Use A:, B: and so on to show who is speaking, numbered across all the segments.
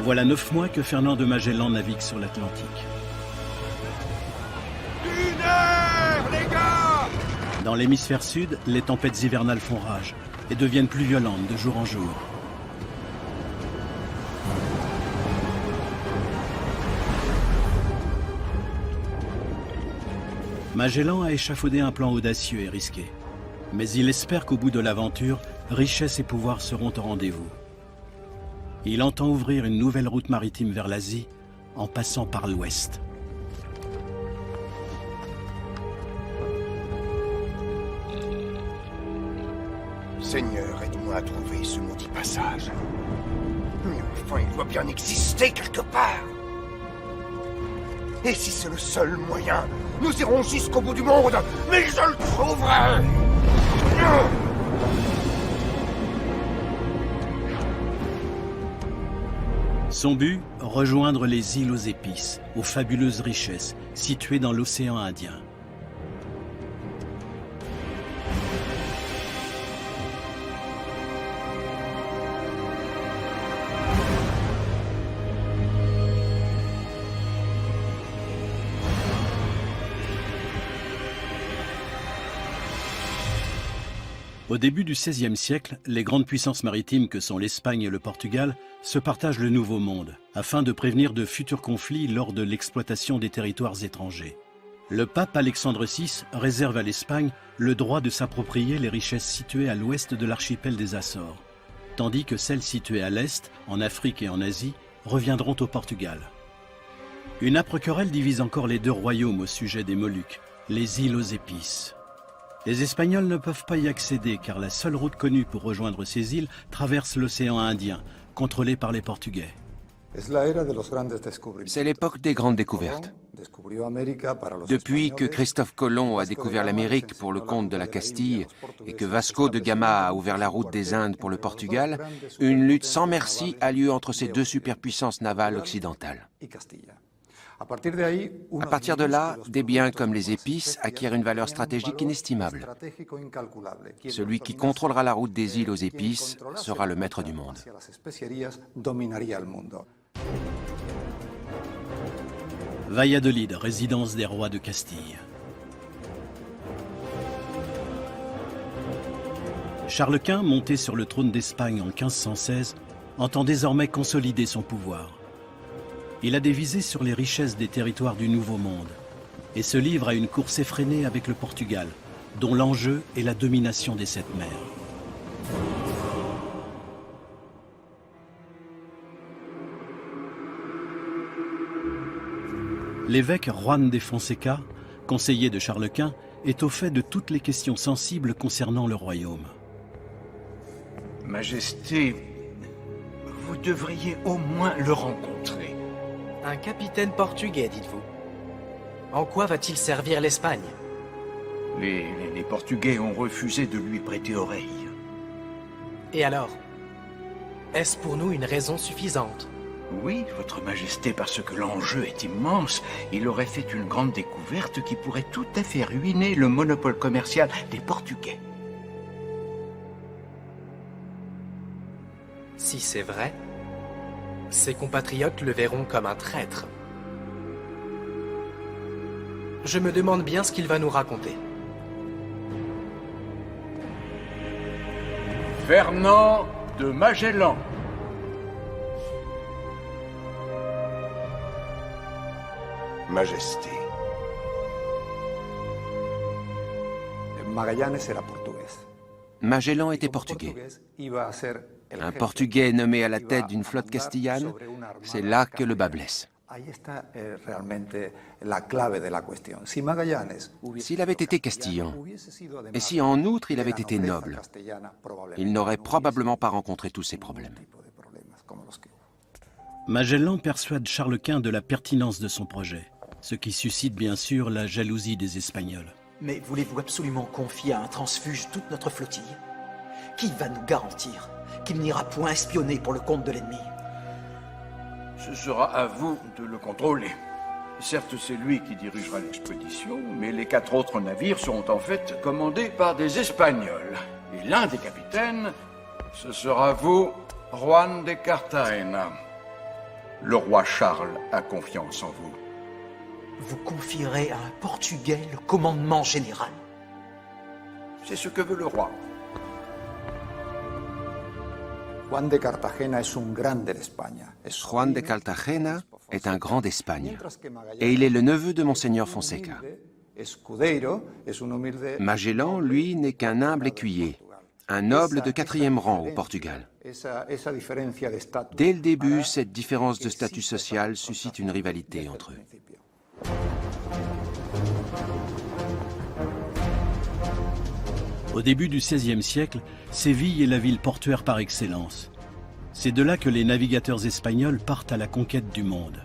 A: Voilà 9 mois que Fernand de Magellan navigue sur l'Atlantique.
B: Une heure, les gars!
A: Dans l'hémisphère sud, les tempêtes hivernales font rage et deviennent plus violentes de jour en jour. Magellan a échafaudé un plan audacieux et risqué. Mais il espère qu'au bout de l'aventure, richesse et pouvoir seront au rendez-vous. Il entend ouvrir une nouvelle route maritime vers l'Asie, en passant par l'Ouest.
B: Seigneur, aide-moi à trouver ce maudit passage. Mais enfin, il doit bien exister quelque part. Et si c'est le seul moyen, nous irons jusqu'au bout du monde, mais je le trouverai!
A: Son but, rejoindre les îles aux épices, aux fabuleuses richesses, situées dans l'océan Indien. Au début du XVIe siècle, les grandes puissances maritimes que sont l'Espagne et le Portugal se partagent le Nouveau Monde, afin de prévenir de futurs conflits lors de l'exploitation des territoires étrangers. Le pape Alexandre VI réserve à l'Espagne le droit de s'approprier les richesses situées à l'ouest de l'archipel des Açores, tandis que celles situées à l'est, en Afrique et en Asie, reviendront au Portugal. Une âpre querelle divise encore les deux royaumes au sujet des Moluques, les îles aux épices. Les Espagnols ne peuvent pas y accéder car la seule route connue pour rejoindre ces îles traverse l'océan Indien, contrôlé par les Portugais.
C: C'est l'époque des grandes découvertes. Depuis que Christophe Colomb a découvert l'Amérique pour le compte de la Castille et que Vasco de Gama a ouvert la route des Indes pour le Portugal, une lutte sans merci a lieu entre ces deux superpuissances navales occidentales. À partir de là, des biens comme les épices acquièrent une valeur stratégique inestimable. Celui qui contrôlera la route des îles aux épices sera le maître du monde.
A: Valladolid, résidence des rois de Castille. Charles Quint, monté sur le trône d'Espagne en 1516, entend désormais consolider son pouvoir. Il a des visées sur les richesses des territoires du Nouveau Monde et se livre à une course effrénée avec le Portugal, dont l'enjeu est la domination des 7 mers. L'évêque Juan de Fonseca, conseiller de Charles Quint, est au fait de toutes les questions sensibles concernant le royaume.
D: Majesté, vous devriez au moins le rencontrer.
E: Un capitaine portugais, dites-vous. En quoi va-t-il servir l'Espagne?
D: Les Portugais ont refusé de lui prêter oreille.
E: Et alors? Est-ce pour nous une raison suffisante?
D: Oui, Votre Majesté, parce que l'enjeu est immense. Il aurait fait une grande découverte qui pourrait tout à fait ruiner le monopole commercial des Portugais.
E: Si c'est vrai, ses compatriotes le verront comme un traître. Je me demande bien ce qu'il va nous raconter.
F: Fernand de Magellan.
B: Majesté.
C: Magellan était portugais. Un Portugais nommé à la tête d'une flotte castillane, c'est là que le bas blesse. S'il avait été castillan, et si en outre il avait été noble, il n'aurait probablement pas rencontré tous ces problèmes.
A: Magellan persuade Charles Quint de la pertinence de son projet, ce qui suscite bien sûr la jalousie des Espagnols.
G: Mais voulez-vous absolument confier à un transfuge toute notre flottille? Qui va nous garantir qu'il n'ira point espionner pour le compte de l'ennemi?
F: Ce sera à vous de le contrôler. Certes, c'est lui qui dirigera l'expédition, mais les 4 autres navires seront en fait commandés par des Espagnols. Et l'un des capitaines, ce sera vous, Juan de Cartagena. Le roi Charles a confiance en vous.
G: Vous confierez à un Portugais le commandement général.
F: C'est ce que veut le roi.
C: Juan de Cartagena est un grand d'Espagne et il est le neveu de Monseigneur Fonseca. Magellan, lui, n'est qu'un humble écuyer, un noble de 4e rang au Portugal. Dès le début, cette différence de statut social suscite une rivalité entre eux.
A: Au début du XVIe siècle, Séville est la ville portuaire par excellence. C'est de là que les navigateurs espagnols partent à la conquête du monde.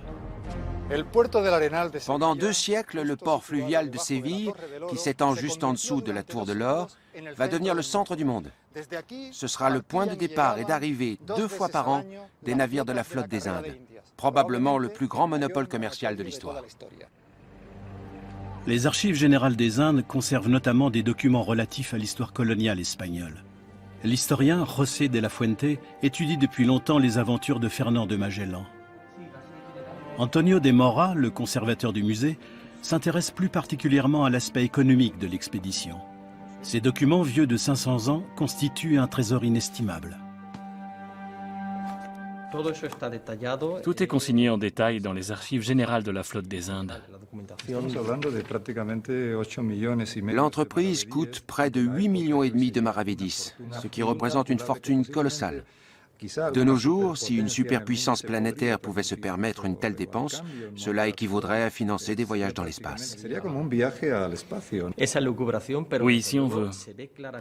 C: Pendant 2 siècles, le port fluvial de Séville, qui s'étend juste en dessous de la Tour de l'Or, va devenir le centre du monde. Ce sera le point de départ et d'arrivée 2 fois par an des navires de la flotte des Indes, probablement le plus grand monopole commercial de l'histoire.
A: Les archives générales des Indes conservent notamment des documents relatifs à l'histoire coloniale espagnole. L'historien José de la Fuente étudie depuis longtemps les aventures de Fernand de Magellan. Antonio de Mora, le conservateur du musée, s'intéresse plus particulièrement à l'aspect économique de l'expédition. Ces documents vieux de 500 ans constituent un trésor inestimable.
H: Tout est consigné en détail dans les archives générales de la flotte des Indes.
C: L'entreprise coûte près de 8,5 millions de maravédis, ce qui représente une fortune colossale. De nos jours, si une superpuissance planétaire pouvait se permettre une telle dépense, cela équivaudrait à financer des voyages dans l'espace.
H: Oui, si on veut.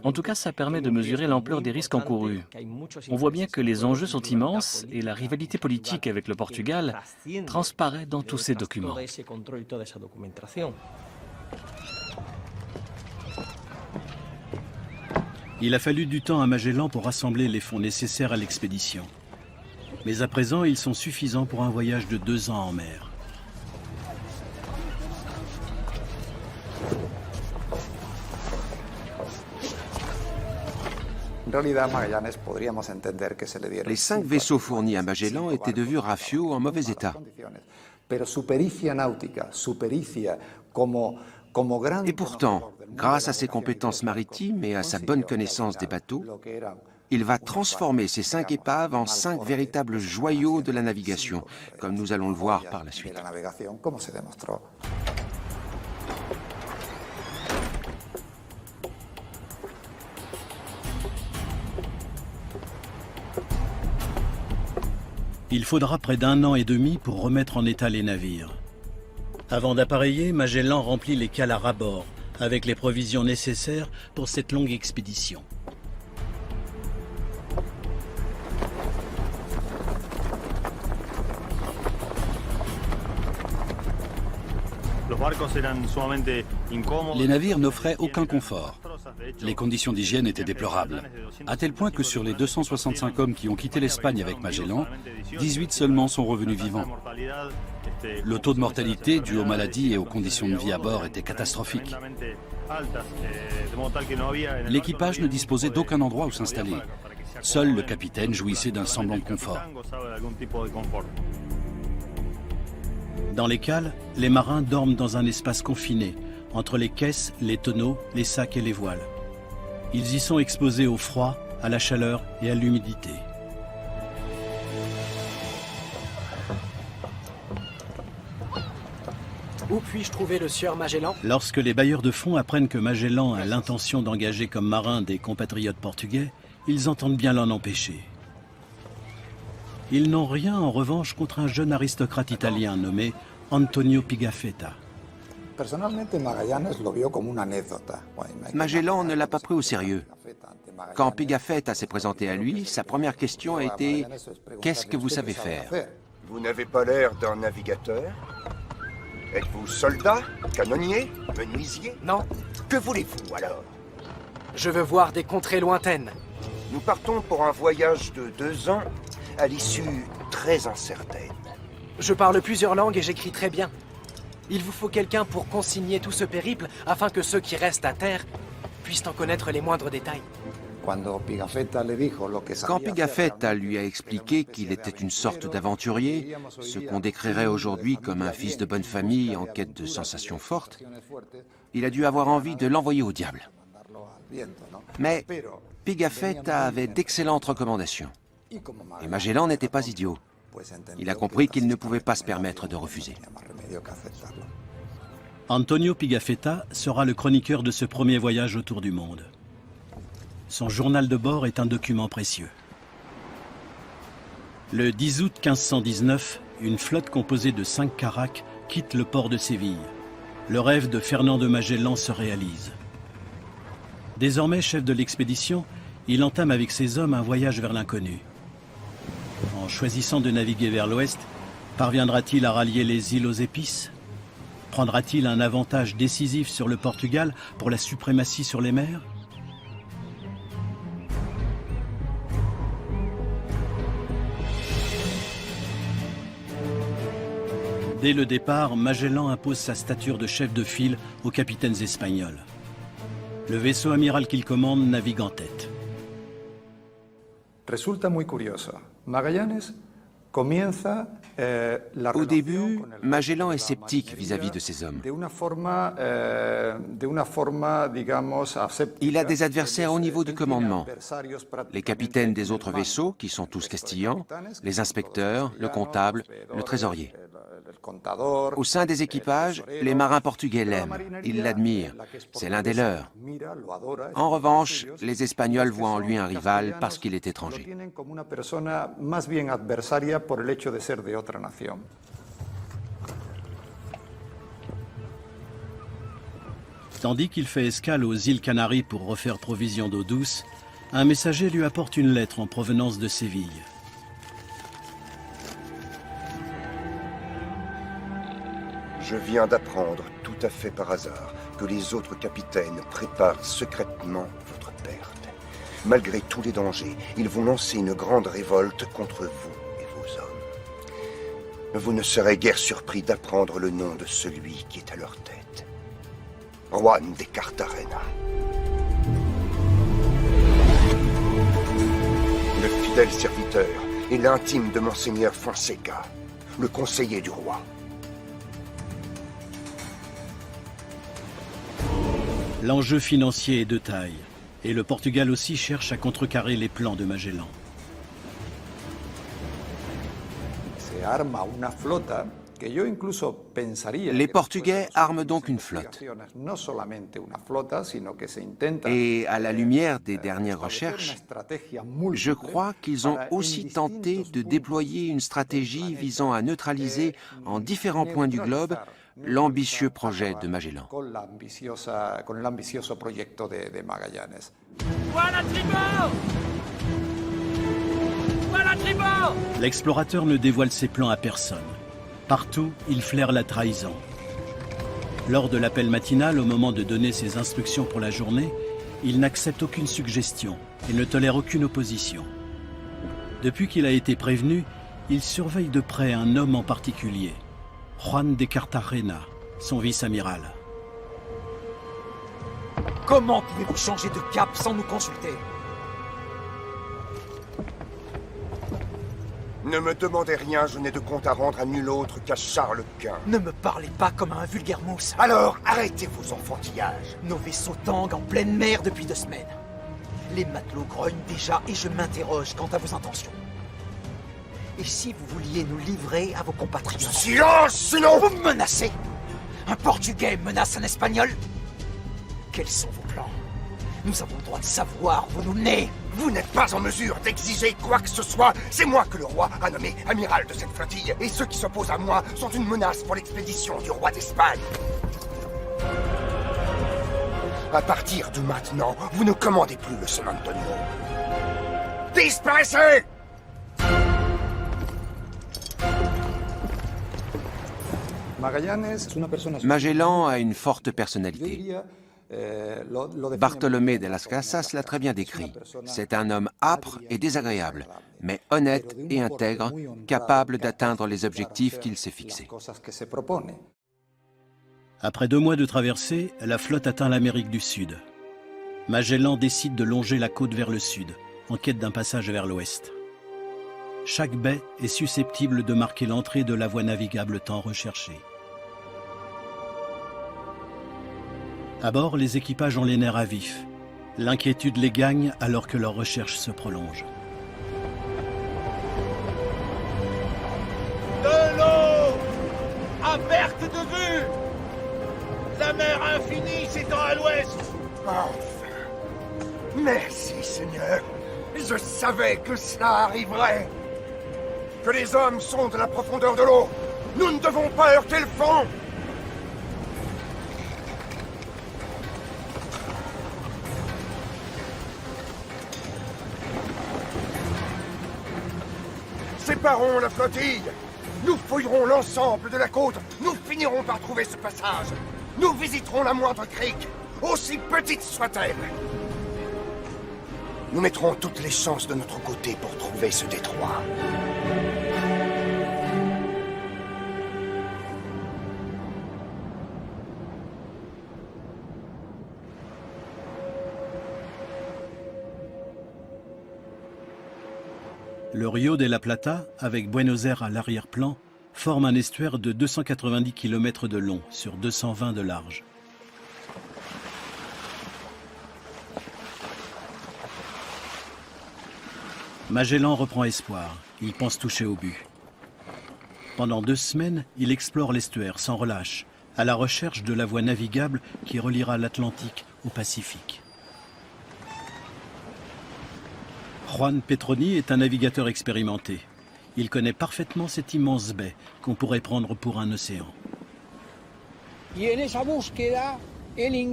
H: En tout cas, ça permet de mesurer l'ampleur des risques encourus. On voit bien que les enjeux sont immenses et la rivalité politique avec le Portugal transparaît dans tous ces documents.
A: Il a fallu du temps à Magellan pour rassembler les fonds nécessaires à l'expédition. Mais à présent, ils sont suffisants pour un voyage de 2 ans en mer.
C: Les 5 vaisseaux fournis à Magellan étaient de vue rafio en mauvais état. Et pourtant, grâce à ses compétences maritimes et à sa bonne connaissance des bateaux, il va transformer ces 5 épaves en 5 véritables joyaux de la navigation, comme nous allons le voir par la suite.
A: Il faudra près d'1 an et demi pour remettre en état les navires. Avant d'appareiller, Magellan remplit les cales à ras-bord, avec les provisions nécessaires pour cette longue expédition.
I: Les navires n'offraient aucun confort. Les conditions d'hygiène étaient déplorables, à tel point que sur les 265 hommes qui ont quitté l'Espagne avec Magellan, 18 seulement sont revenus vivants. Le taux de mortalité dû aux maladies et aux conditions de vie à bord était catastrophique. L'équipage ne disposait d'aucun endroit où s'installer. Seul le capitaine jouissait d'un semblant de confort.
A: Dans les cales, les marins dorment dans un espace confiné, entre les caisses, les tonneaux, les sacs et les voiles. Ils y sont exposés au froid, à la chaleur et à l'humidité.
E: Où puis-je trouver le sieur Magellan?
A: Lorsque les bailleurs de fonds apprennent que Magellan a l'intention d'engager comme marin des compatriotes portugais, ils entendent bien l'en empêcher. Ils n'ont rien en revanche contre un jeune aristocrate italien nommé Antonio Pigafetta.
C: Magellan ne l'a pas pris au sérieux. Quand Pigafetta s'est présenté à lui, sa première question a été « Qu'est-ce que vous savez faire ?»
B: Vous n'avez pas l'air d'un navigateur? Êtes-vous soldat, canonnier, menuisier?
E: Non.
B: Que voulez-vous alors?
E: Je veux voir des contrées lointaines.
B: Nous partons pour un voyage de 2 ans, à l'issue très incertaine.
E: Je parle plusieurs langues et j'écris très bien. Il vous faut quelqu'un pour consigner tout ce périple afin que ceux qui restent à terre puissent en connaître les moindres détails.
C: Quand Pigafetta lui a expliqué qu'il était une sorte d'aventurier, ce qu'on décrirait aujourd'hui comme un fils de bonne famille en quête de sensations fortes, il a dû avoir envie de l'envoyer au diable. Mais Pigafetta avait d'excellentes recommandations. Et Magellan n'était pas idiot. Il a compris qu'il ne pouvait pas se permettre de refuser.
A: Antonio Pigafetta sera le chroniqueur de ce premier voyage autour du monde. Son journal de bord est un document précieux. Le 10 août 1519, une flotte composée de 5 caraques quitte le port de Séville. Le rêve de Fernand de Magellan se réalise. Désormais chef de l'expédition, il entame avec ses hommes un voyage vers l'inconnu. En choisissant de naviguer vers l'ouest, parviendra-t-il à rallier les îles aux épices? Prendra-t-il un avantage décisif sur le Portugal pour la suprématie sur les mers? Dès le départ, Magellan impose sa stature de chef de file aux capitaines espagnols. Le vaisseau amiral qu'il commande navigue en tête.
C: Au début, Magellan est sceptique vis-à-vis de ses hommes. Il a des adversaires au niveau du commandement. Les capitaines des autres vaisseaux, qui sont tous castillans, les inspecteurs, le comptable, le trésorier. Au sein des équipages, les marins portugais l'aiment, ils l'admirent, c'est l'un des leurs. En revanche, les Espagnols voient en lui un rival parce qu'il est étranger.
A: Tandis qu'il fait escale aux îles Canaries pour refaire provision d'eau douce, un messager lui apporte une lettre en provenance de Séville.
B: Je viens d'apprendre, tout à fait par hasard, que les autres capitaines préparent secrètement votre perte. Malgré tous les dangers, ils vont lancer une grande révolte contre vous et vos hommes. Vous ne serez guère surpris d'apprendre le nom de celui qui est à leur tête. Juan de Cartagena. Le fidèle serviteur et l'intime de Monseigneur Fonseca, le conseiller du roi.
A: L'enjeu financier est de taille, et le Portugal aussi cherche à contrecarrer les plans de Magellan.
C: Les Portugais arment donc une flotte. Et à la lumière des dernières recherches, je crois qu'ils ont aussi tenté de déployer une stratégie visant à neutraliser en différents points du globe l'ambitieux projet de Magellan.
A: L'explorateur ne dévoile ses plans à personne. Partout, il flaire la trahison. Lors de l'appel matinal, au moment de donner ses instructions pour la journée, il n'accepte aucune suggestion et ne tolère aucune opposition. Depuis qu'il a été prévenu, il surveille de près un homme en particulier, Juan de Cartagena, son vice-amiral.
G: Comment pouvez-vous changer de cap sans nous consulter?
B: Ne me demandez rien, je n'ai de compte à rendre à nul autre qu'à Charles Quint.
G: Ne me parlez pas comme à un vulgaire mousse.
B: Alors, arrêtez vos enfantillages.
G: Nos vaisseaux tanguent en pleine mer depuis 2 semaines. Les matelots grognent déjà et je m'interroge quant à vos intentions. Et si vous vouliez nous livrer à vos compatriotes?
B: Silence, sinon...
G: Vous me menacez? Un Portugais menace un Espagnol? Quels sont vos plans? Nous avons le droit de savoir où vous nous menez.
B: Vous n'êtes pas en mesure d'exiger quoi que ce soit. C'est moi que le roi a nommé amiral de cette flottille. Et ceux qui s'opposent à moi sont une menace pour l'expédition du roi d'Espagne. À partir de maintenant, vous ne commandez plus le San Antonio. Disparaissez!
C: Magellan a une forte personnalité. Bartolomé de las Casas l'a très bien décrit. C'est un homme âpre et désagréable, mais honnête et intègre, capable d'atteindre les objectifs qu'il s'est fixés.
A: Après 2 mois de traversée, la flotte atteint l'Amérique du Sud. Magellan décide de longer la côte vers le sud, en quête d'un passage vers l'ouest. Chaque baie est susceptible de marquer l'entrée de la voie navigable tant recherchée. À bord, les équipages ont les nerfs à vif. L'inquiétude les gagne alors que leur recherche se prolonge.
J: De l'eau à perte de vue. La mer infinie s'étend à l'ouest.
B: Enfin. Merci, Seigneur. Je savais que cela arriverait. Que les hommes sont de la profondeur de l'eau. Nous ne devons pas heurter le fond. Séparons la flottille. Nous fouillerons l'ensemble de la côte. Nous finirons par trouver ce passage. Nous visiterons la moindre crique, aussi petite soit-elle. Nous mettrons toutes les chances de notre côté pour trouver ce détroit.
A: Le Rio de la Plata, avec Buenos Aires à l'arrière-plan, forme un estuaire de 290 km de long sur 220 de large. Magellan reprend espoir. Il pense toucher au but. Pendant 2 semaines, il explore l'estuaire sans relâche, à la recherche de la voie navigable qui reliera l'Atlantique au Pacifique. Juan Petroni est un navigateur expérimenté. Il connaît parfaitement cette immense baie qu'on pourrait prendre pour un océan.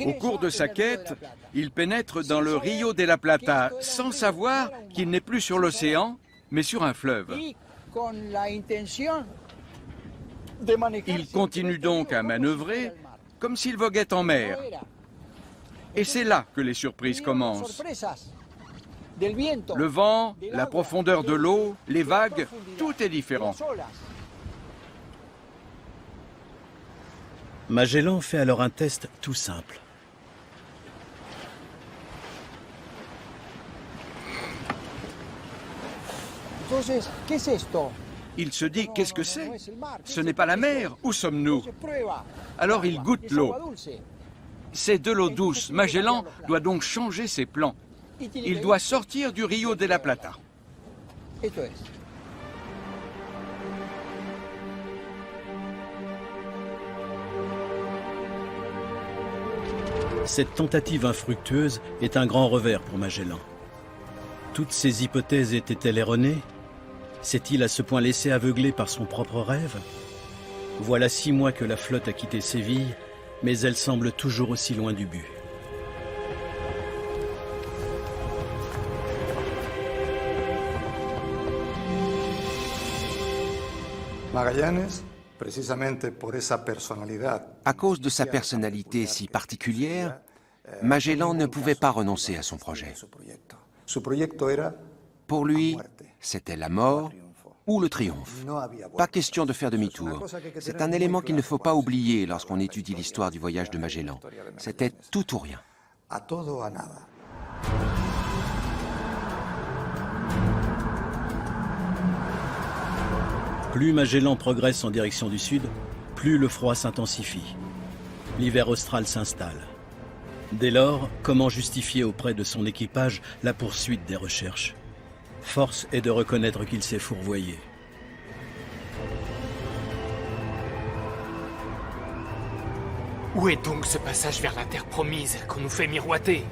F: Au cours de sa quête, il pénètre dans le Rio de la Plata sans savoir qu'il n'est plus sur l'océan, mais sur un fleuve. Il continue donc à manœuvrer comme s'il voguait en mer. Et c'est là que les surprises commencent. Le vent, la profondeur de l'eau, les vagues, tout est différent.
A: Magellan fait alors un test tout simple.
F: Il se dit, qu'est-ce que c'est? Ce n'est pas la mer, où sommes-nous? Alors il goûte l'eau. C'est de l'eau douce. Magellan doit donc changer ses plans. Il doit sortir du Rio de la Plata.
A: Cette tentative infructueuse est un grand revers pour Magellan. Toutes ses hypothèses étaient-elles erronées? S'est-il à ce point laissé aveugler par son propre rêve? Voilà 6 mois que la flotte a quitté Séville, mais elle semble toujours aussi loin du but.
C: À cause de sa personnalité si particulière, Magellan ne pouvait pas renoncer à son projet. Pour lui, c'était la mort ou le triomphe. Pas question de faire demi-tour. C'est un élément qu'il ne faut pas oublier lorsqu'on étudie l'histoire du voyage de Magellan. C'était tout ou rien.
A: Plus Magellan progresse en direction du sud, plus le froid s'intensifie. L'hiver austral s'installe. Dès lors, comment justifier auprès de son équipage la poursuite des recherches? Force est de reconnaître qu'il s'est fourvoyé.
K: Où est donc ce passage vers la terre promise qu'on nous fait miroiter?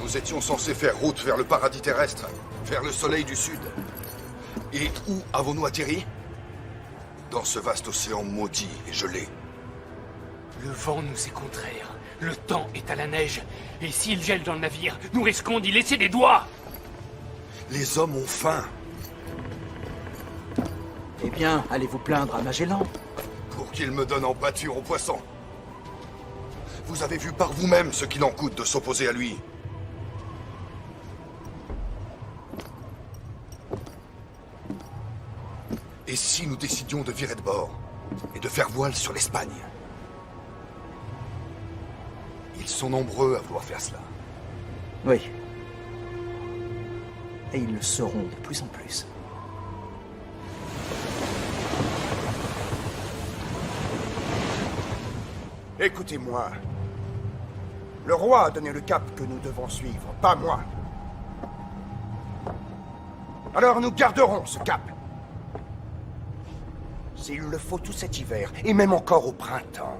L: Nous étions censés faire route vers le paradis terrestre, vers le soleil du sud. Et où avons-nous atterri? Dans ce vaste océan maudit et gelé.
K: Le vent nous est contraire, le temps est à la neige, et s'il gèle dans le navire, nous risquons d'y laisser des doigts.
L: Les hommes ont faim.
G: Eh bien, allez vous plaindre à Magellan.
L: Pour qu'il me donne en pâture aux poissons. Vous avez vu par vous-même ce qu'il en coûte de s'opposer à lui. Et si nous décidions de virer de bord et de faire voile sur l'Espagne? Ils sont nombreux à vouloir faire cela.
G: Oui. Et ils le seront de plus en plus.
B: Écoutez-moi. Le roi a donné le cap que nous devons suivre, pas moi. Alors nous garderons ce cap. S'il le faut tout cet hiver, et même encore au printemps.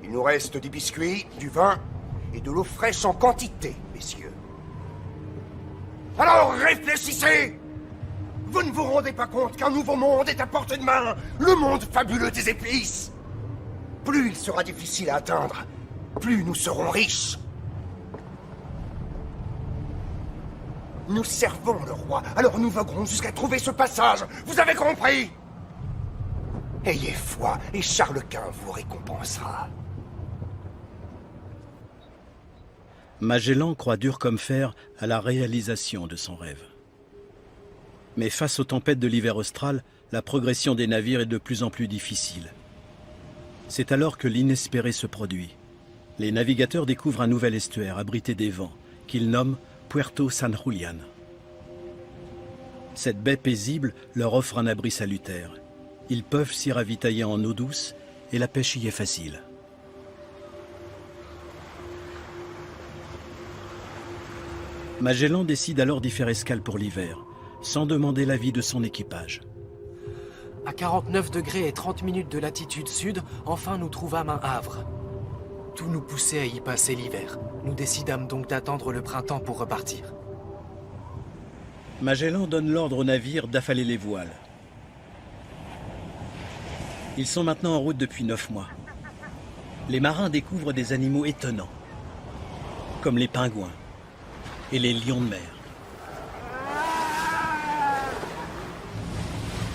B: Il nous reste des biscuits, du vin et de l'eau fraîche en quantité, messieurs. Alors réfléchissez! Vous ne vous rendez pas compte qu'un nouveau monde est à portée de main? Le monde fabuleux des épices! Plus il sera difficile à atteindre, plus nous serons riches. Nous servons le roi, alors nous voguerons jusqu'à trouver ce passage. Vous avez compris? Ayez foi, et Charles Quint vous récompensera.
A: Magellan croit dur comme fer à la réalisation de son rêve. Mais face aux tempêtes de l'hiver austral, la progression des navires est de plus en plus difficile. C'est alors que l'inespéré se produit. Les navigateurs découvrent un nouvel estuaire abrité des vents, qu'ils nomment Puerto San Julián. Cette baie paisible leur offre un abri salutaire. Ils peuvent s'y ravitailler en eau douce et la pêche y est facile. Magellan décide alors d'y faire escale pour l'hiver, sans demander l'avis de son équipage.
E: À 49 degrés et 30 minutes de latitude sud, enfin nous trouvâmes un havre. Tout nous poussait à y passer l'hiver. Nous décidâmes donc d'attendre le printemps pour repartir.
A: Magellan donne l'ordre au navire d'affaler les voiles. Ils sont maintenant en route depuis 9 mois. Les marins découvrent des animaux étonnants, comme les pingouins et les lions de mer.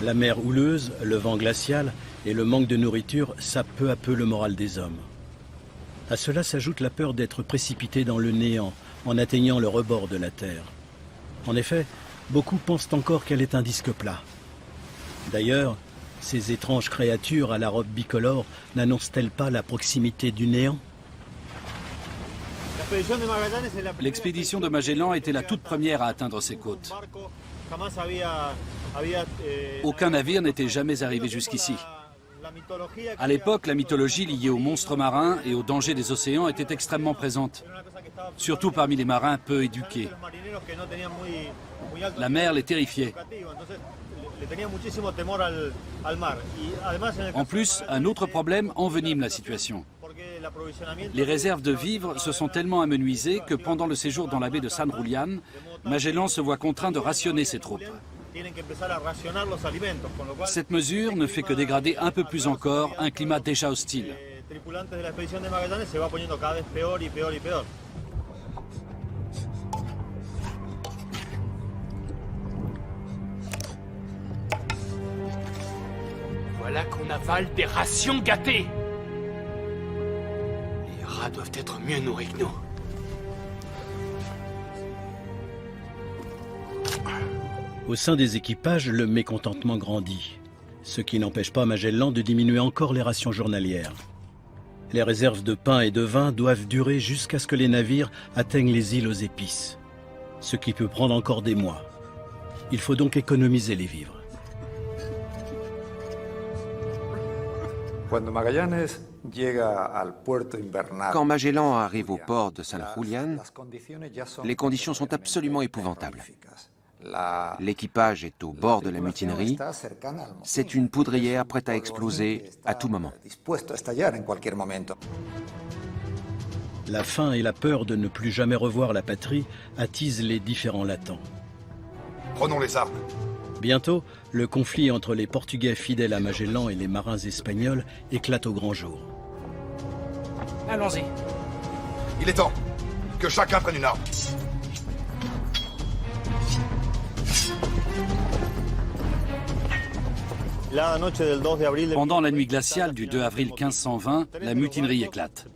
A: La mer houleuse, le vent glacial et le manque de nourriture sapent peu à peu le moral des hommes. À cela s'ajoute la peur d'être précipité dans le néant en atteignant le rebord de la Terre. En effet, beaucoup pensent encore qu'elle est un disque plat. D'ailleurs, ces étranges créatures à la robe bicolore n'annoncent-elles pas la proximité du néant?
I: L'expédition de Magellan était la toute première à atteindre ces côtes. Aucun navire n'était jamais arrivé jusqu'ici. À l'époque, la mythologie liée aux monstres marins et aux dangers des océans était extrêmement présente, surtout parmi les marins peu éduqués. La mer les terrifiait. En plus, un autre problème envenime la situation. Les réserves de vivres se sont tellement amenuisées que pendant le séjour dans la baie de San Julián, Magellan se voit contraint de rationner ses troupes. Cette mesure ne fait que dégrader un peu plus encore un climat déjà hostile.
K: Voilà qu'on avale des rations gâtées. Les rats doivent être mieux nourris que nous.
A: Au sein des équipages, le mécontentement grandit, ce qui n'empêche pas Magellan de diminuer encore les rations journalières. Les réserves de pain et de vin doivent durer jusqu'à ce que les navires atteignent les îles aux épices, ce qui peut prendre encore des mois. Il faut donc économiser les vivres.
C: Quand Magellan arrive au port de San Julián, les conditions sont absolument épouvantables. L'équipage est au bord de la mutinerie. C'est une poudrière prête à exploser à tout moment.
A: La faim et la peur de ne plus jamais revoir la patrie attisent les différents latents.
L: Prenons les armes.
A: Bientôt, le conflit entre les Portugais fidèles à Magellan et les marins espagnols éclate au grand jour.
E: Allons-y.
L: Il est temps que chacun prenne une arme.
I: Pendant la nuit glaciale du 2 avril 1520, la mutinerie éclate.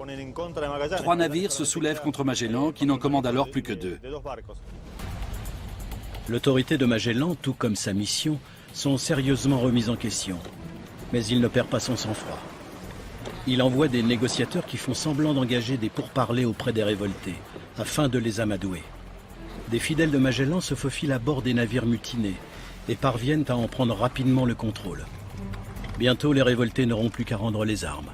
I: 3 navires se soulèvent contre Magellan, qui n'en commande alors plus que 2.
A: L'autorité de Magellan, tout comme sa mission, sont sérieusement remises en question. Mais il ne perd pas son sang-froid. Il envoie des négociateurs qui font semblant d'engager des pourparlers auprès des révoltés, afin de les amadouer. Des fidèles de Magellan se faufilent à bord des navires mutinés et parviennent à en prendre rapidement le contrôle. Bientôt, les révoltés n'auront plus qu'à rendre les armes.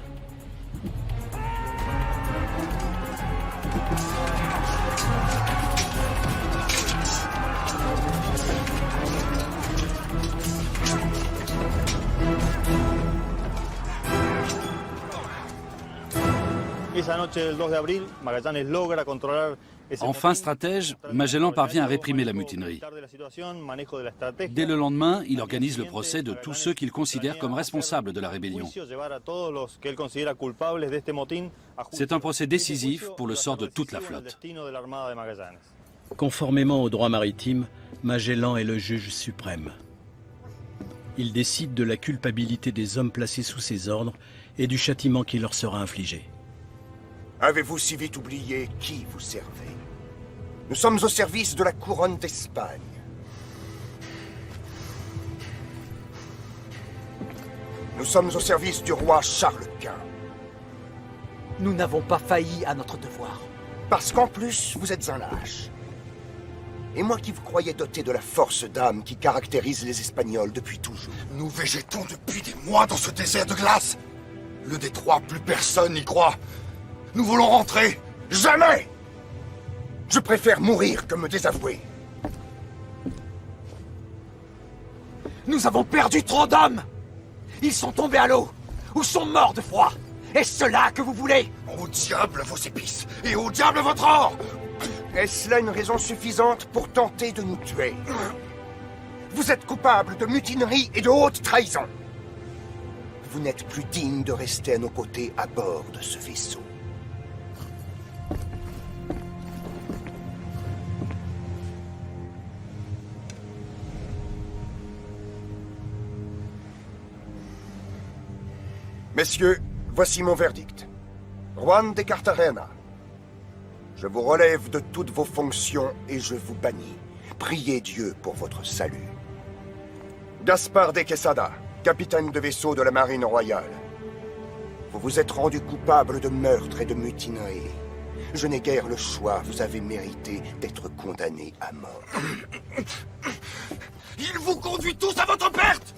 I: Enfin stratège, Magellan parvient à réprimer la mutinerie. Dès le lendemain, il organise le procès de tous ceux qu'il considère comme responsables de la rébellion. C'est un procès décisif pour le sort de toute la flotte.
A: Conformément au droit maritime, Magellan est le juge suprême. Il décide de la culpabilité des hommes placés sous ses ordres et du châtiment qui leur sera infligé.
B: Avez-vous si vite oublié qui vous servez? Nous sommes au service de la couronne d'Espagne. Nous sommes au service du roi Charles Quint.
G: Nous n'avons pas failli à notre devoir.
B: Parce qu'en plus, vous êtes un lâche. Et moi qui vous croyais doté de la force d'âme qui caractérise les Espagnols depuis toujours.
L: Nous végétons depuis des mois dans ce désert de glace. Le détroit, plus personne n'y croit. Nous voulons rentrer.
B: Jamais! Je préfère mourir que me désavouer.
G: Nous avons perdu trop d'hommes! Ils sont tombés à l'eau, ou sont morts de froid. Est-ce cela que vous voulez?
L: Au diable vos épices, et au diable votre or!
B: Est-ce là une raison suffisante pour tenter de nous tuer? Vous êtes coupable de mutinerie et de haute trahison. Vous n'êtes plus digne de rester à nos côtés à bord de ce vaisseau. Messieurs, voici mon verdict. Juan de Cartagena, je vous relève de toutes vos fonctions et je vous bannis. Priez Dieu pour votre salut. Gaspar de Quesada, capitaine de vaisseau de la Marine royale. Vous vous êtes rendu coupable de meurtre et de mutinerie. Je n'ai guère le choix, vous avez mérité d'être condamné à mort.
L: Il vous conduit tous à votre perte!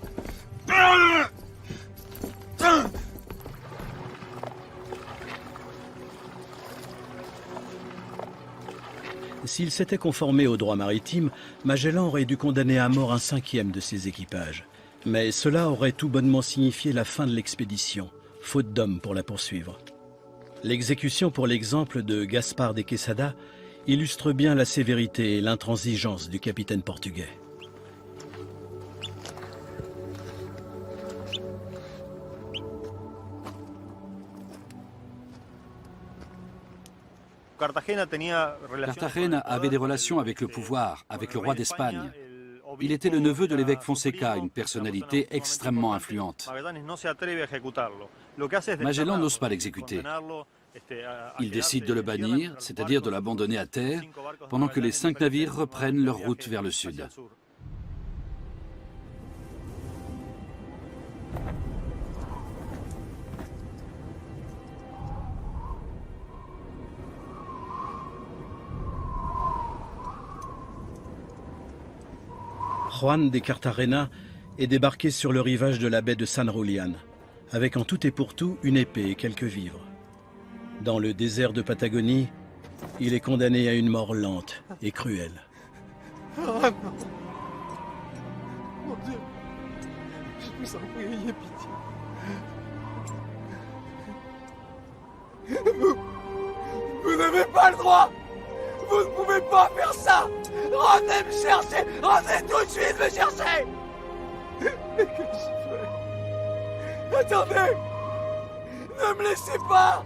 A: S'il s'était conformé au droit maritime, Magellan aurait dû condamner à mort un 5e de ses équipages. Mais cela aurait tout bonnement signifié la fin de l'expédition, faute d'hommes pour la poursuivre. L'exécution pour l'exemple de Gaspar de Quesada illustre bien la sévérité et l'intransigeance du capitaine portugais.
I: Cartagena avait des relations avec le pouvoir, avec le roi d'Espagne. Il était le neveu de l'évêque Fonseca, une personnalité extrêmement influente. Magellan n'ose pas l'exécuter. Il décide de le bannir, c'est-à-dire de l'abandonner à terre, pendant que les 5 navires reprennent leur route vers le sud.
A: Juan de Cartagena est débarqué sur le rivage de la baie de San Julián, avec en tout et pour tout une épée et quelques vivres. Dans le désert de Patagonie, il est condamné à une mort lente et cruelle.
M: Oh non! Mon Dieu! Je vous en prie, ayez pitié. Vous n'avez pas le droit! Vous ne pouvez pas faire ça! Revenez me chercher! Revenez tout de suite me chercher! Mais que je fais? Attendez! Ne me laissez pas!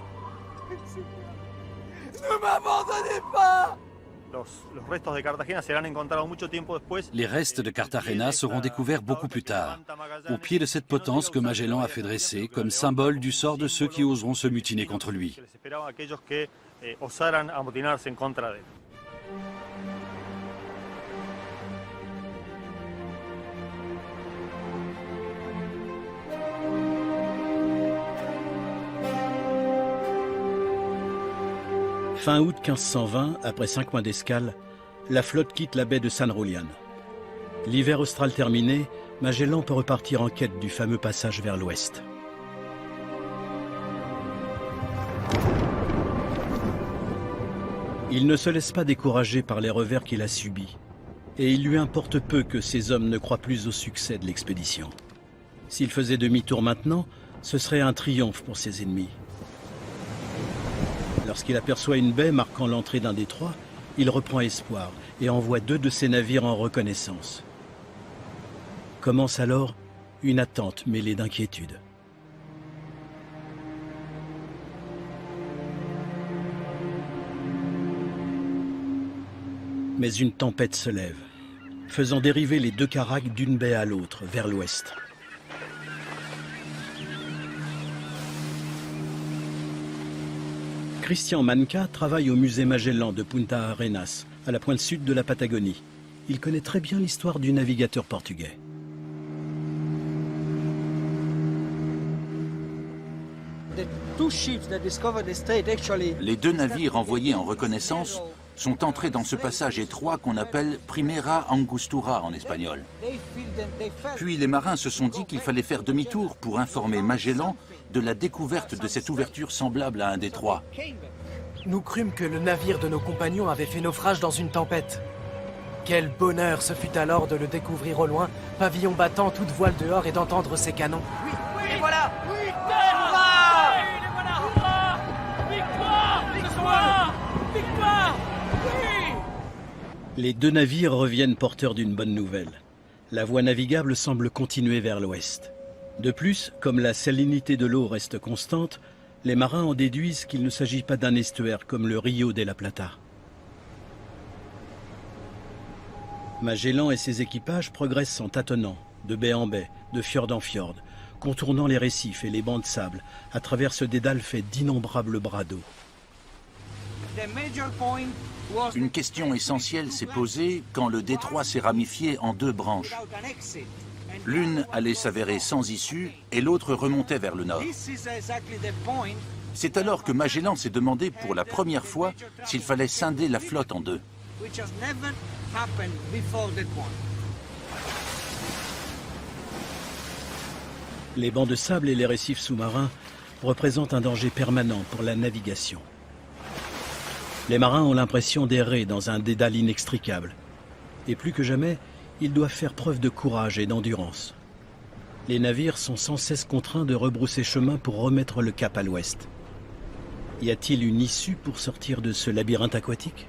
M: Ne m'abandonnez pas!
I: Les restes de Cartagena seront découverts beaucoup plus tard, au pied de cette potence que Magellan a fait dresser comme symbole du sort de ceux qui oseront se mutiner contre lui.
A: Fin août 1520, après 5 mois d'escale, la flotte quitte la baie de San Julián. L'hiver austral terminé, Magellan peut repartir en quête du fameux passage vers l'ouest. Il ne se laisse pas décourager par les revers qu'il a subis, et il lui importe peu que ses hommes ne croient plus au succès de l'expédition. S'il faisait demi-tour maintenant, ce serait un triomphe pour ses ennemis. Lorsqu'il aperçoit une baie marquant l'entrée d'un détroit, il reprend espoir et envoie 2 de ses navires en reconnaissance. Commence alors une attente mêlée d'inquiétude. Mais une tempête se lève, faisant dériver les 2 caracs d'une baie à l'autre, vers l'ouest. Christian Manca travaille au musée Magellan de Punta Arenas, à la pointe sud de la Patagonie. Il connaît très bien l'histoire du navigateur portugais.
N: Les 2 navires envoyés en reconnaissance sont entrés dans ce passage étroit qu'on appelle Primera Angostura en espagnol. Puis les marins se sont dit qu'il fallait faire demi-tour pour informer Magellan de la découverte de cette ouverture semblable à un détroit.
E: Nous crûmes que le navire de nos compagnons avait fait naufrage dans une tempête. Quel bonheur ce fut alors de le découvrir au loin, pavillon battant, toute voile dehors et d'entendre ses canons.
M: Oui, et voilà. Oui,
K: Victoire! Victoire! Oui!
A: Les 2 navires reviennent porteurs d'une bonne nouvelle. La voie navigable semble continuer vers l'ouest. De plus, comme la salinité de l'eau reste constante, les marins en déduisent qu'il ne s'agit pas d'un estuaire comme le Rio de la Plata. Magellan et ses équipages progressent en tâtonnant, de baie en baie, de fjord en fjord, contournant les récifs et les bancs de sable, à travers ce dédale fait d'innombrables bras d'eau.
N: Une question essentielle s'est posée quand le détroit s'est ramifié en 2 branches. L'une allait s'avérer sans issue et l'autre remontait vers le nord. C'est alors que Magellan s'est demandé pour la première fois s'il fallait scinder la flotte en 2.
A: Les bancs de sable et les récifs sous-marins représentent un danger permanent pour la navigation. Les marins ont l'impression d'errer dans un dédale inextricable. Et plus que jamais, ils doivent faire preuve de courage et d'endurance. Les navires sont sans cesse contraints de rebrousser chemin pour remettre le cap à l'ouest. Y a-t-il une issue pour sortir de ce labyrinthe aquatique?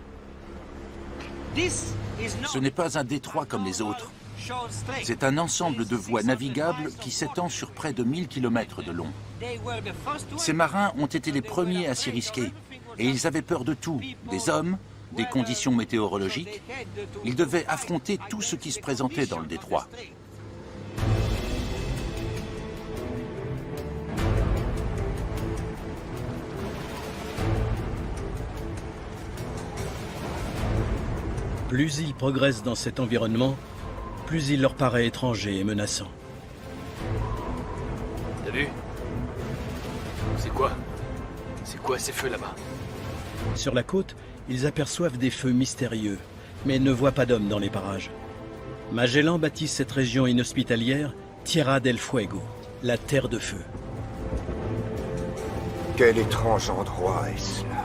N: Ce n'est pas un détroit comme les autres. C'est un ensemble de voies navigables qui s'étend sur près de 1000 km de long. Ces marins ont été les premiers à s'y risquer. Et ils avaient peur de tout, des hommes, des conditions météorologiques. Ils devaient affronter tout ce qui se présentait dans le détroit.
A: Plus ils progressent dans cet environnement, plus il leur paraît étranger et menaçant.
K: T'as vu? C'est quoi? C'est quoi ces feux là-bas?
A: Sur la côte, ils aperçoivent des feux mystérieux, mais ne voient pas d'hommes dans les parages. Magellan baptise cette région inhospitalière Tierra del Fuego, la terre de feu.
B: Quel étrange endroit est-ce là?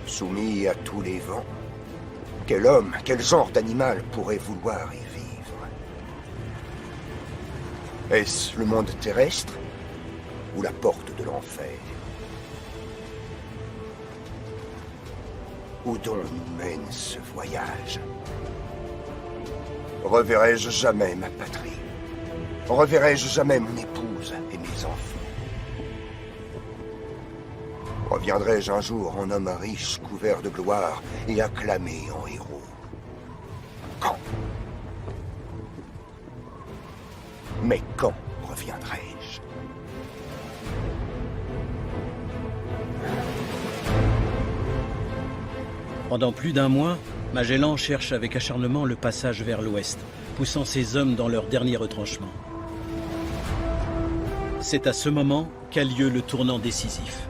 B: Soumis à tous les vents? Quel homme, quel genre d'animal pourrait vouloir y vivre? Est-ce le monde terrestre ou la porte de l'enfer? Où donc nous mène ce voyage? Reverrai-je jamais ma patrie? Reverrai-je jamais mon épouse et mes enfants? Reviendrai-je un jour en homme riche, couvert de gloire et acclamé en héros? Quand? Mais quand reviendrai-je?
A: Pendant plus d'1 mois, Magellan cherche avec acharnement le passage vers l'ouest, poussant ses hommes dans leur dernier retranchement. C'est à ce moment qu'a lieu le tournant décisif.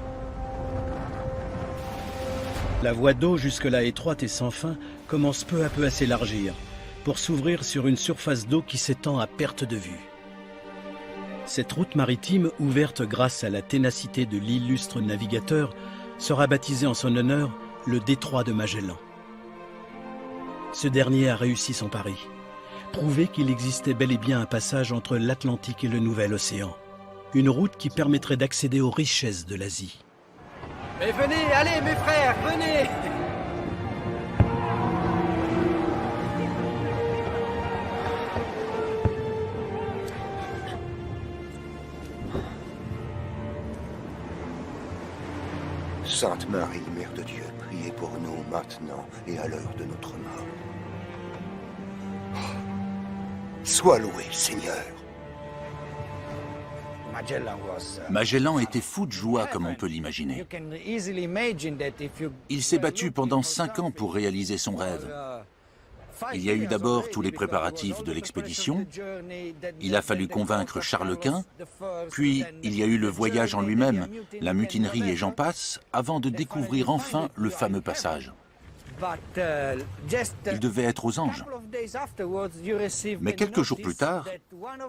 A: La voie d'eau, jusque-là étroite et sans fin, commence peu à peu à s'élargir, pour s'ouvrir sur une surface d'eau qui s'étend à perte de vue. Cette route maritime, ouverte grâce à la ténacité de l'illustre navigateur, sera baptisée en son honneur le détroit de Magellan. Ce dernier a réussi son pari, prouver qu'il existait bel et bien un passage entre l'Atlantique et le Nouvel Océan, une route qui permettrait d'accéder aux richesses de l'Asie.
M: Mais venez, allez mes frères, venez!
B: Sainte Marie, Mère de Dieu, priez pour nous maintenant et à l'heure de notre mort. Sois loué, Seigneur.
N: Magellan était fou de joie, comme on peut l'imaginer. Il s'est battu pendant 5 ans pour réaliser son rêve. Il y a eu d'abord tous les préparatifs de l'expédition, il a fallu convaincre Charles Quint, puis il y a eu le voyage en lui-même, la mutinerie et j'en passe, avant de découvrir enfin le fameux passage. Il devait être aux anges. Mais quelques jours plus tard,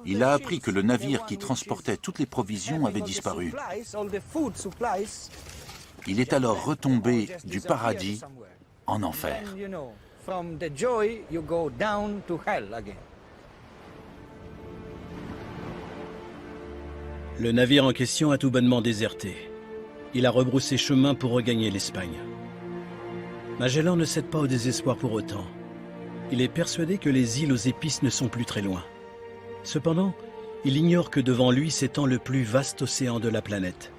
N: il a appris que le navire qui transportait toutes les provisions avait disparu. Il est alors retombé du paradis en enfer.
A: Le navire en question a tout bonnement déserté. Il a rebroussé chemin pour regagner l'Espagne. Magellan ne cède pas au désespoir pour autant. Il est persuadé que les îles aux épices ne sont plus très loin. Cependant, il ignore que devant lui s'étend le plus vaste océan de la planète.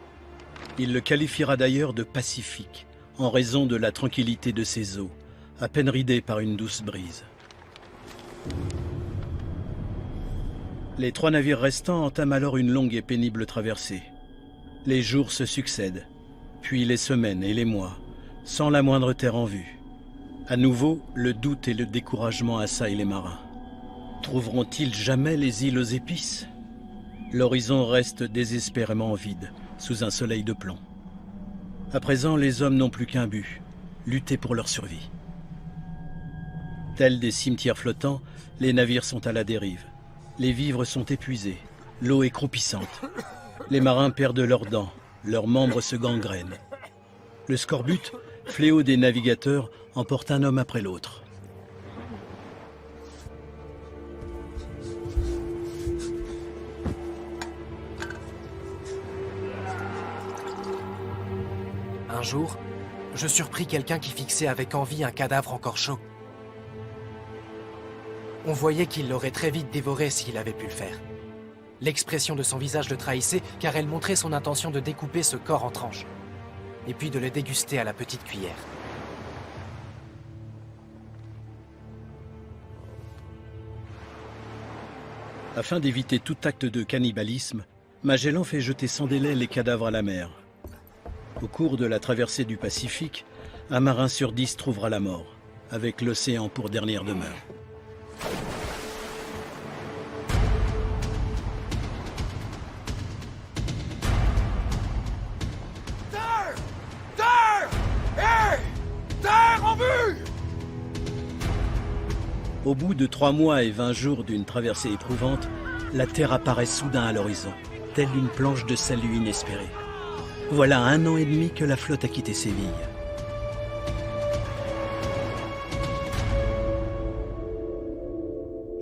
A: Il le qualifiera d'ailleurs de Pacifique, en raison de la tranquillité de ses eaux, à peine ridées par une douce brise. Les 3 navires restants entament alors une longue et pénible traversée. Les jours se succèdent, puis les semaines et les mois, sans la moindre terre en vue. À nouveau, le doute et le découragement assaillent les marins. Trouveront-ils jamais les îles aux épices? L'horizon reste désespérément vide, sous un soleil de plomb. À présent, les hommes n'ont plus qu'un but, lutter pour leur survie. Tels des cimetières flottants, les navires sont à la dérive. Les vivres sont épuisés, l'eau est croupissante. Les marins perdent leurs dents, leurs membres se gangrènent. Le scorbut, fléau des navigateurs, emporte un homme après l'autre.
E: Un jour, je surpris quelqu'un qui fixait avec envie un cadavre encore chaud. On voyait qu'il l'aurait très vite dévoré s'il avait pu le faire. L'expression de son visage le trahissait car elle montrait son intention de découper ce corps en tranches, et puis de le déguster à la petite cuillère.
A: Afin d'éviter tout acte de cannibalisme, Magellan fait jeter sans délai les cadavres à la mer. Au cours de la traversée du Pacifique, un marin sur 10 trouvera la mort, avec l'océan pour dernière demeure. Au bout de 3 mois et 20 jours d'une traversée éprouvante, la terre apparaît soudain à l'horizon, telle une planche de salut inespérée. Voilà 1 an et demi que la flotte a quitté Séville.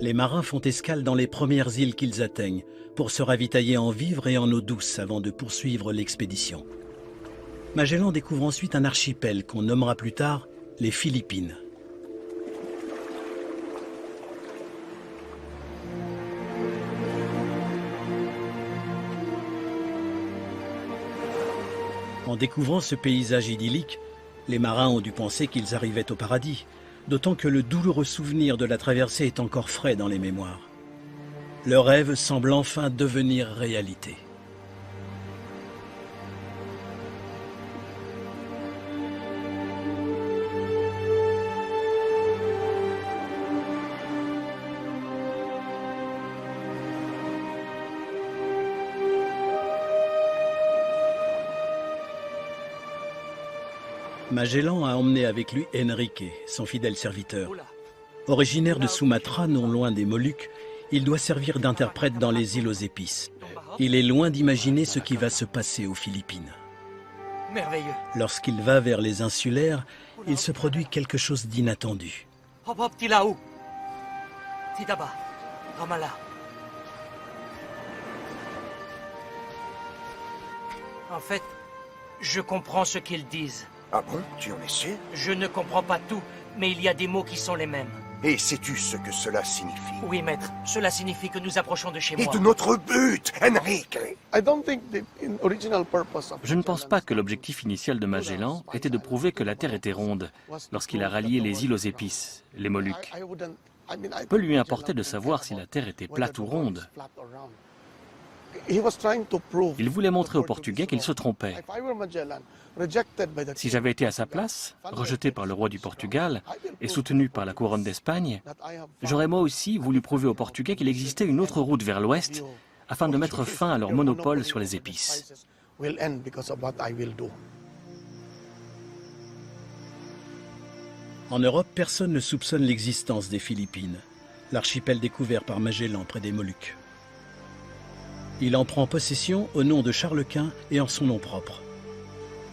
A: Les marins font escale dans les premières îles qu'ils atteignent, pour se ravitailler en vivres et en eau douce avant de poursuivre l'expédition. Magellan découvre ensuite un archipel qu'on nommera plus tard les Philippines. En découvrant ce paysage idyllique, les marins ont dû penser qu'ils arrivaient au paradis, d'autant que le douloureux souvenir de la traversée est encore frais dans les mémoires. Le rêve semble enfin devenir réalité. Magellan a emmené avec lui Enrique, son fidèle serviteur. Originaire de Sumatra, non loin des Moluques, il doit servir d'interprète dans les îles aux épices. Il est loin d'imaginer ce qui va se passer aux Philippines.
G: Merveilleux.
A: Lorsqu'il va vers les insulaires, il se produit quelque chose d'inattendu.
G: Hop hop, Tilaou. Tidaba. Ramallah. En fait, je comprends ce qu'ils disent.
B: Ah bon? Tu en es sûr?
G: Je ne comprends pas tout, mais il y a des mots qui sont les mêmes.
B: Et sais-tu ce que cela signifie?
G: Oui, maître. Cela signifie que nous approchons de chez moi.
B: Et de notre but, Enrique!
H: Je ne pense pas que l'objectif initial de Magellan était de prouver que la Terre était ronde lorsqu'il a rallié les îles aux épices, les Moluques. Peu lui importait de savoir si la Terre était plate ou ronde. Il voulait montrer aux Portugais qu'ils se trompaient. Si j'avais été à sa place, rejeté par le roi du Portugal et soutenu par la couronne d'Espagne, j'aurais moi aussi voulu prouver aux Portugais qu'il existait une autre route vers l'ouest afin de mettre fin à leur monopole sur les épices.
A: En Europe, personne ne soupçonne l'existence des Philippines, l'archipel découvert par Magellan près des Moluques. Il en prend possession au nom de Charles Quint et en son nom propre.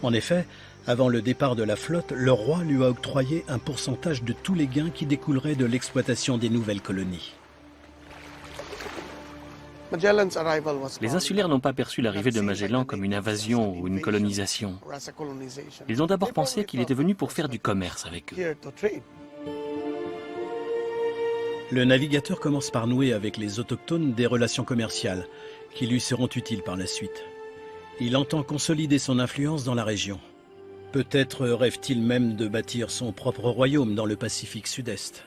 A: En effet, avant le départ de la flotte, le roi lui a octroyé un pourcentage de tous les gains qui découleraient de l'exploitation des nouvelles colonies.
H: Les insulaires n'ont pas perçu l'arrivée de Magellan comme une invasion ou une colonisation. Ils ont d'abord pensé qu'il était venu pour faire du commerce avec eux.
A: Le navigateur commence par nouer avec les autochtones des relations commerciales qui lui seront utiles par la suite. Il entend consolider son influence dans la région. Peut-être rêve-t-il même de bâtir son propre royaume dans le Pacifique Sud-Est.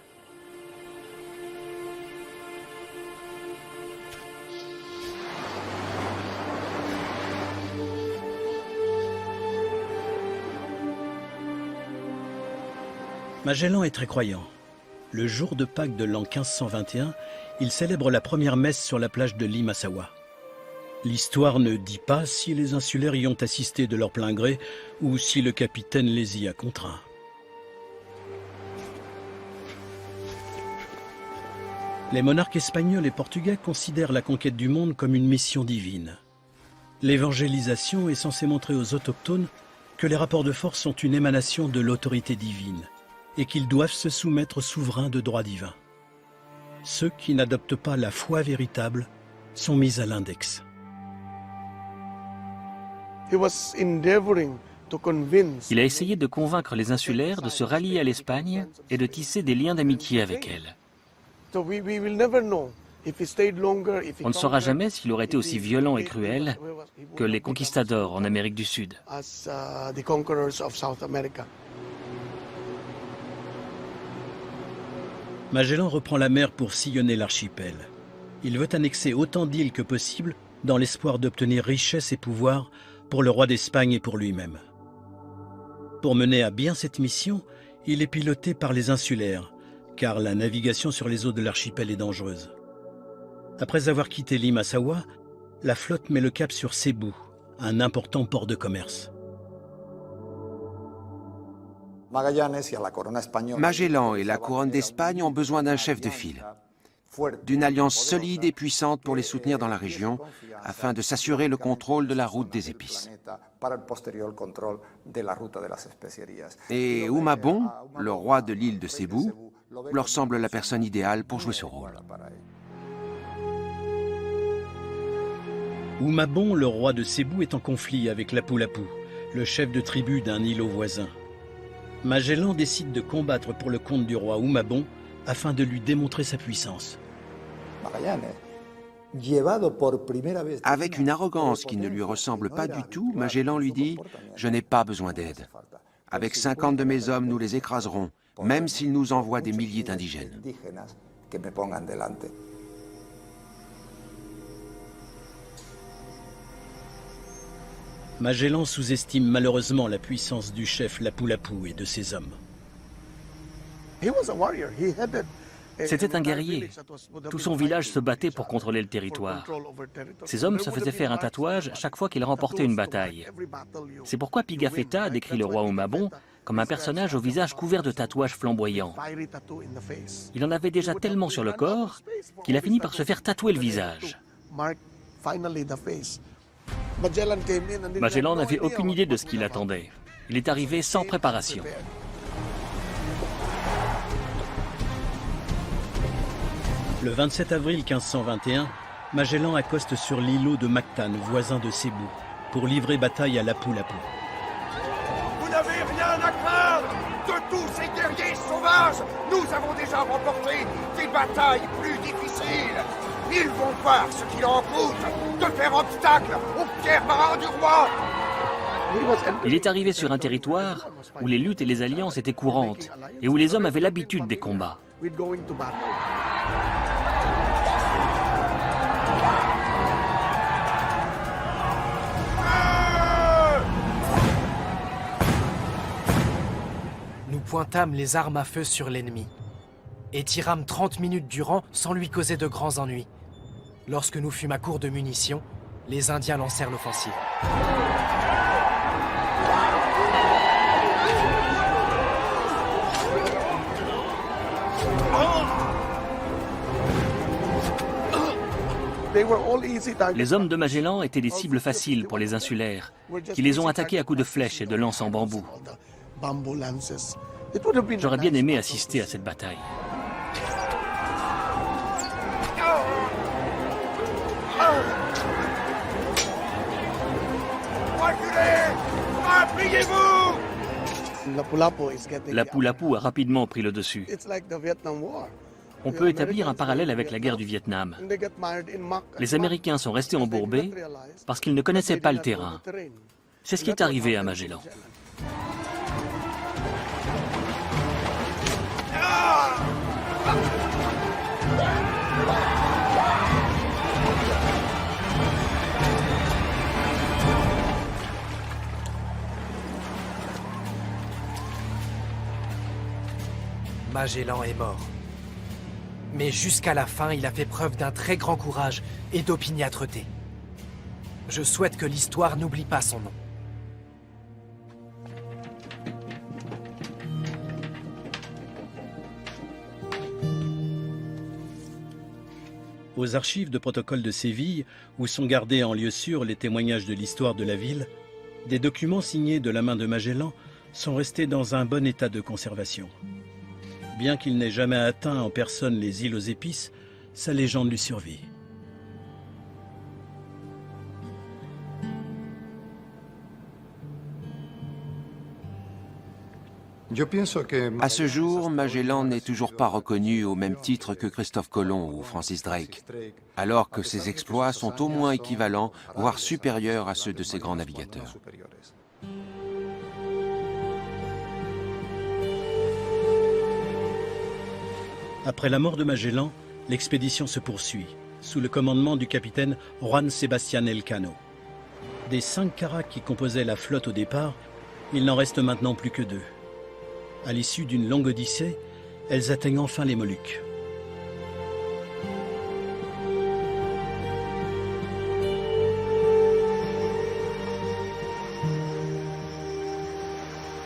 A: Magellan est très croyant. Le jour de Pâques de l'an 1521, il célèbre la première messe sur la plage de Limasawa. L'histoire ne dit pas si les insulaires y ont assisté de leur plein gré ou si le capitaine les y a contraints. Les monarques espagnols et portugais considèrent la conquête du monde comme une mission divine. L'évangélisation est censée montrer aux autochtones que les rapports de force sont une émanation de l'autorité divine et qu'ils doivent se soumettre au souverain de droit divin. Ceux qui n'adoptent pas la foi véritable sont mis à l'index.
H: Il a essayé de convaincre les insulaires de se rallier à l'Espagne et de tisser des liens d'amitié avec elle. On ne saura jamais s'il aurait été aussi violent et cruel que les conquistadors en Amérique du Sud.
A: Magellan reprend la mer pour sillonner l'archipel. Il veut annexer autant d'îles que possible dans l'espoir d'obtenir richesse et pouvoir pour le roi d'Espagne et pour lui-même. Pour mener à bien cette mission, il est piloté par les insulaires, car la navigation sur les eaux de l'archipel est dangereuse. Après avoir quitté Limasawa, la flotte met le cap sur Cebu, un important port de commerce.
C: Magellan et la couronne d'Espagne ont besoin d'un chef de file, d'une alliance solide et puissante pour les soutenir dans la région, afin de s'assurer le contrôle de la route des épices. Et Humabon, le roi de l'île de Cebu, leur semble la personne idéale pour jouer ce rôle.
A: Humabon, le roi de Cebu, est en conflit avec Lapu-Lapu, le chef de tribu d'un îlot voisin. Magellan décide de combattre pour le compte du roi Humabon afin de lui démontrer sa puissance.
C: Avec une arrogance qui ne lui ressemble pas du tout, Magellan lui dit « Je n'ai pas besoin d'aide. Avec 50 de mes hommes, nous les écraserons, même s'ils nous envoient des milliers d'indigènes. »
A: Magellan sous-estime malheureusement la puissance du chef Lapu-Lapu et de ses hommes.
H: C'était un guerrier. Tout son village se battait pour contrôler le territoire. Ses hommes se faisaient faire un tatouage chaque fois qu'ils remportaient une bataille. C'est pourquoi Pigafetta décrit le roi Humabon comme un personnage au visage couvert de tatouages flamboyants. Il en avait déjà tellement sur le corps qu'il a fini par se faire tatouer le visage. Magellan n'avait aucune idée de ce qui l'attendait. Il est arrivé sans préparation.
A: Le 27 avril 1521, Magellan accoste sur l'îlot de Mactan, voisin de Cebu, pour livrer bataille à Lapu-Lapu.
J: Vous n'avez rien à craindre de tous ces guerriers sauvages. Nous avons déjà remporté des batailles plus difficiles. Ils vont voir ce qu'il en coûte de faire obstacle aux pierres marins du roi.
H: Il est arrivé sur un territoire où les luttes et les alliances étaient courantes et où les hommes avaient l'habitude des combats.
E: Nous pointâmes les armes à feu sur l'ennemi et tirâmes 30 minutes durant sans lui causer de grands ennuis. Lorsque nous fûmes à court de munitions, les Indiens lancèrent l'offensive.
H: Les hommes de Magellan étaient des cibles faciles pour les insulaires, qui les ont attaqués à coups de flèches et de lances en bambou. J'aurais bien aimé assister à cette bataille. Lapu-Lapu a rapidement pris le dessus. On peut établir un parallèle avec la guerre du Vietnam. Les Américains sont restés embourbés parce qu'ils ne connaissaient pas le terrain. C'est ce qui est arrivé à Magellan.
E: Magellan est mort. Mais jusqu'à la fin, il a fait preuve d'un très grand courage et d'opiniâtreté. Je souhaite que l'histoire n'oublie pas son nom.
A: Aux archives de protocole de Séville, où sont gardés en lieu sûr les témoignages de l'histoire de la ville, des documents signés de la main de Magellan sont restés dans un bon état de conservation. Bien qu'il n'ait jamais atteint en personne les îles aux épices, sa légende lui survit.
C: À ce jour, Magellan n'est toujours pas reconnu au même titre que Christophe Colomb ou Francis Drake, alors que ses exploits sont au moins équivalents, voire supérieurs à ceux de ces grands navigateurs.
A: Après la mort de Magellan, l'expédition se poursuit, sous le commandement du capitaine Juan Sebastián Elcano. Des 5 carracks qui composaient la flotte au départ, il n'en reste maintenant plus que 2. À l'issue d'une longue odyssée, elles atteignent enfin les Moluques.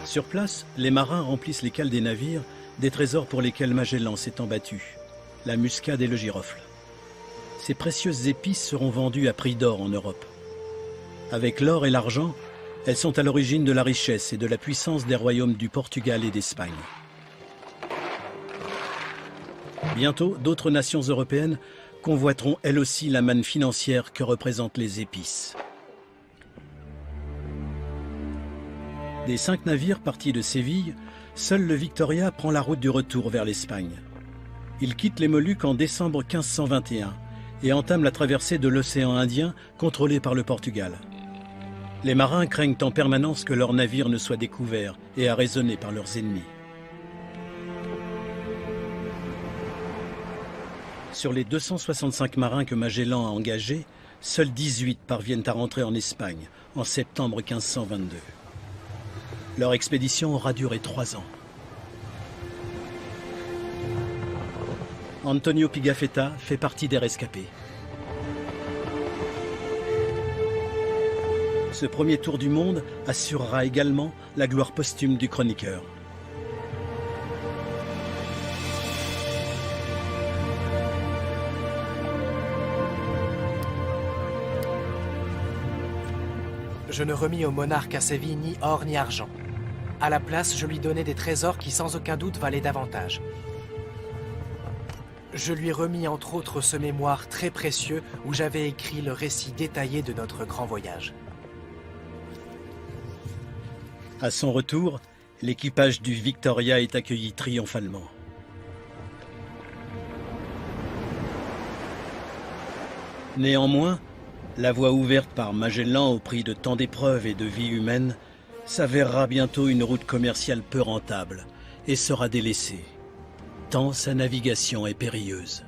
A: Sur place, les marins remplissent les cales des navires des trésors pour lesquels Magellan s'est battu, la muscade et le girofle. Ces précieuses épices seront vendues à prix d'or en Europe. Avec l'or et l'argent, elles sont à l'origine de la richesse et de la puissance des royaumes du Portugal et d'Espagne. Bientôt, d'autres nations européennes convoiteront elles aussi la manne financière que représentent les épices. Des 5 navires partis de Séville, seul le Victoria prend la route du retour vers l'Espagne. Il quitte les Moluques en décembre 1521 et entame la traversée de l'océan Indien contrôlé par le Portugal. Les marins craignent en permanence que leur navire ne soit découvert et arraisonné par leurs ennemis. Sur les 265 marins que Magellan a engagés, seuls 18 parviennent à rentrer en Espagne en septembre 1522. Leur expédition aura duré 3 ans. Antonio Pigafetta fait partie des rescapés. Ce premier tour du monde assurera également la gloire posthume du chroniqueur.
E: Je ne remis au monarque à Séville ni or ni argent. À la place, je lui donnai des trésors qui sans aucun doute valaient davantage. Je lui remis entre autres ce mémoire très précieux où j'avais écrit le récit détaillé de notre grand voyage.
A: À son retour, l'équipage du Victoria est accueilli triomphalement. Néanmoins, la voie ouverte par Magellan au prix de tant d'épreuves et de vies humaines s'avérera bientôt une route commerciale peu rentable et sera délaissée, tant sa navigation est périlleuse.